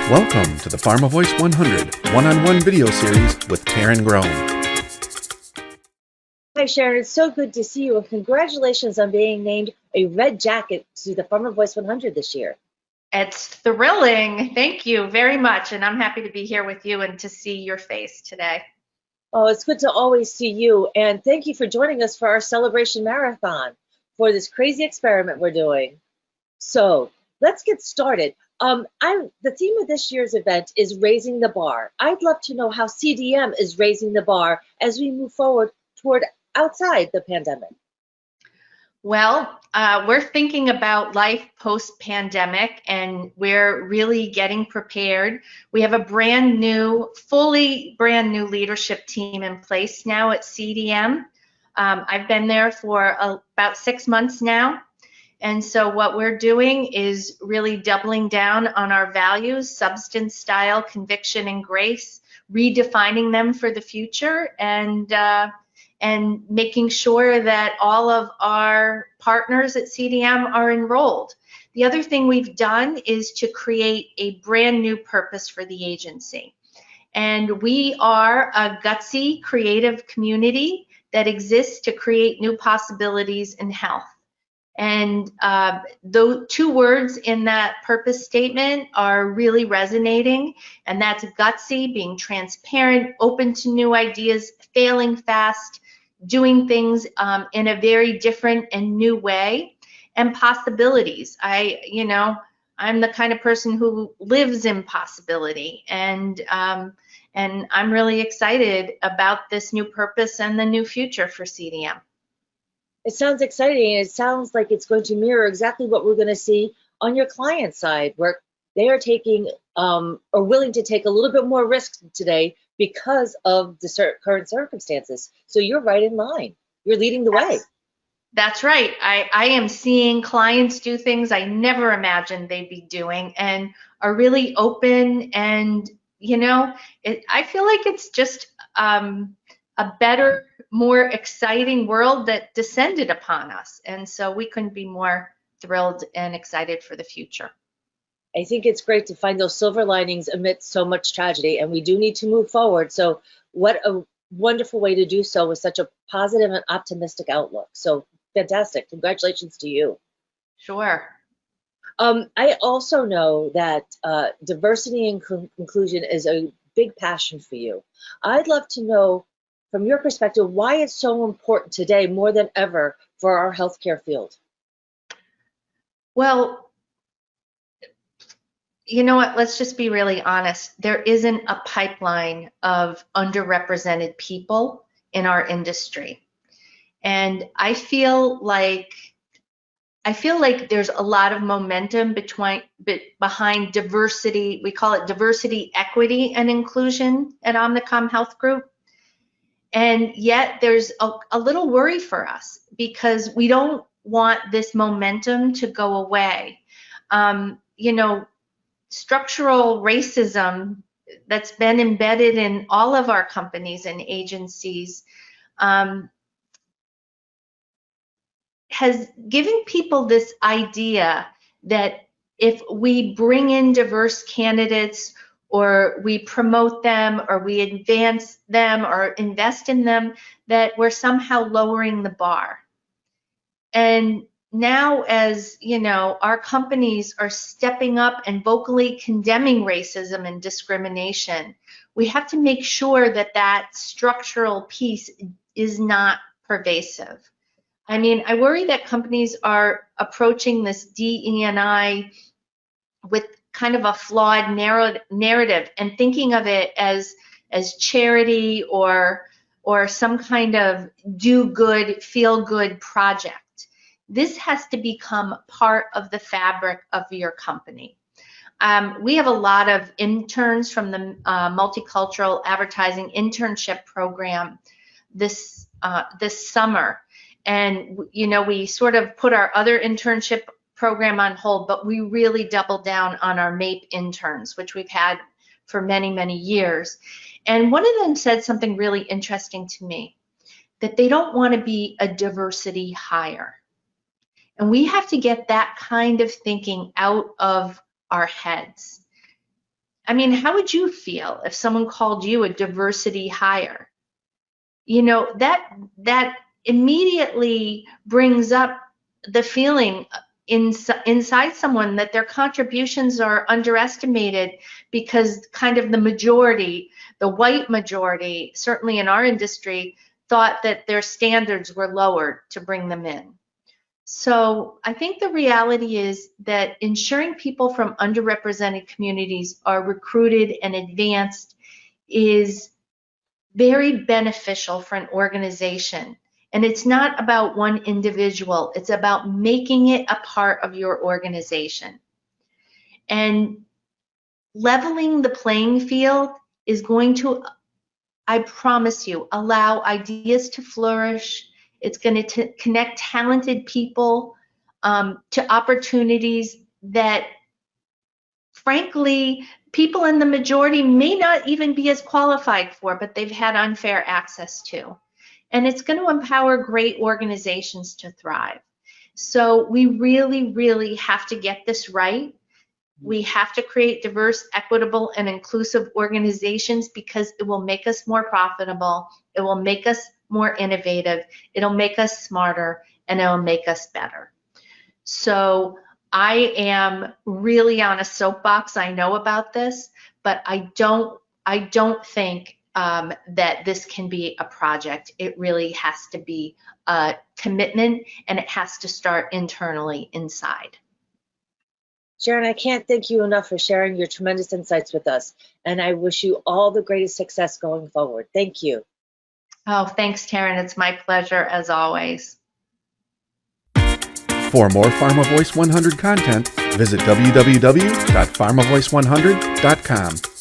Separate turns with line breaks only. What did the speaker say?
Welcome to the PharmaVOICE 100 one-on-one video series with Karen Groen.
Hi, Sharon. It's so good to see you, and congratulations on being named a red jacket to the PharmaVOICE 100 this year.
It's thrilling. Thank you very much, and I'm happy to be here with you and to see your face today.
Oh, it's good to always see you, and thank you for joining us for our celebration marathon for this crazy experiment we're doing. So let's get started. The theme of this year's event is raising the bar. I'd love to know how CDM is raising the bar as we move forward toward outside the pandemic.
Well, we're thinking about life post-pandemic, and we're really getting prepared. We have a fully brand new leadership team in place now at CDM. I've been there for about 6 months now. And so what we're doing is really doubling down on our values: substance, style, conviction, and grace, redefining them for the future, and making sure that all of our partners at CDM are enrolled. The other thing we've done is to create a brand new purpose for the agency. And we are a gutsy, creative community that exists to create new possibilities in health. And the two words in that purpose statement are really resonating, and that's gutsy, being transparent, open to new ideas, failing fast, doing things in a very different and new way, and possibilities. I'm the kind of person who lives in possibility, and I'm really excited about this new purpose and the new future for CDM.
It sounds exciting, and it sounds like it's going to mirror exactly what we're going to see on your client side, where they are taking or willing to take a little bit more risk today because of the current circumstances. So you're right in line. You're leading the way.
That's right. I am seeing clients do things I never imagined they'd be doing, and are really open. And I feel like it's just a better, more exciting world that descended upon us. And so we couldn't be more thrilled and excited for the future.
I think it's great to find those silver linings amidst so much tragedy, and we do need to move forward. So what a wonderful way to do so with such a positive and optimistic outlook. So fantastic. Congratulations to you.
Sure.
I also know that diversity and inclusion is a big passion for you. I'd love to know, from your perspective, why it's so important today more than ever for our healthcare field.
Well, you know what, let's just be really honest. There isn't a pipeline of underrepresented people in our industry. And I feel like there's a lot of momentum behind diversity. We call it diversity, equity, and inclusion at Omnicom Health Group. And yet there's a little worry for us, because we don't want this momentum to go away. Structural racism that's been embedded in all of our companies and agencies has given people this idea that if we bring in diverse candidates, or we promote them, or we advance them, or invest in them, that we're somehow lowering the bar. And now, as our companies are stepping up and vocally condemning racism and discrimination, we have to make sure that that structural piece is not pervasive. I mean, I worry that companies are approaching this DE&I with kind of a flawed narrative, and thinking of it as charity or some kind of do good, feel good project. This has to become part of the fabric of your company. We have a lot of interns from the Multicultural Advertising Internship Program this summer. And, we sort of put our other internship program on hold, but we really doubled down on our MAPE interns, which we've had for many, many years. And one of them said something really interesting to me, that they don't want to be a diversity hire. And we have to get that kind of thinking out of our heads. I mean, how would you feel if someone called you a diversity hire? You know, that immediately brings up the feeling inside someone that their contributions are underestimated because kind of the majority, the white majority, certainly in our industry, thought that their standards were lowered to bring them in. So I think the reality is that ensuring people from underrepresented communities are recruited and advanced is very beneficial for an organization. And it's not about one individual, it's about making it a part of your organization. And leveling the playing field is going to, I promise you, allow ideas to flourish. It's going to connect talented people to opportunities that, frankly, people in the majority may not even be as qualified for, but they've had unfair access to. And it's going to empower great organizations to thrive. So we really, really have to get this right. We have to create diverse, equitable, and inclusive organizations because it will make us more profitable, it will make us more innovative, it'll make us smarter, and it'll make us better. So I am really on a soapbox. I know about this, but I don't think that this can be a project. It really has to be a commitment, and it has to start internally inside.
Sharon, I can't thank you enough for sharing your tremendous insights with us, and I wish you all the greatest success going forward. Thank you.
Oh, thanks, Taryn. It's my pleasure as always.
For more PharmaVoice 100 content, visit www.pharmavoice100.com.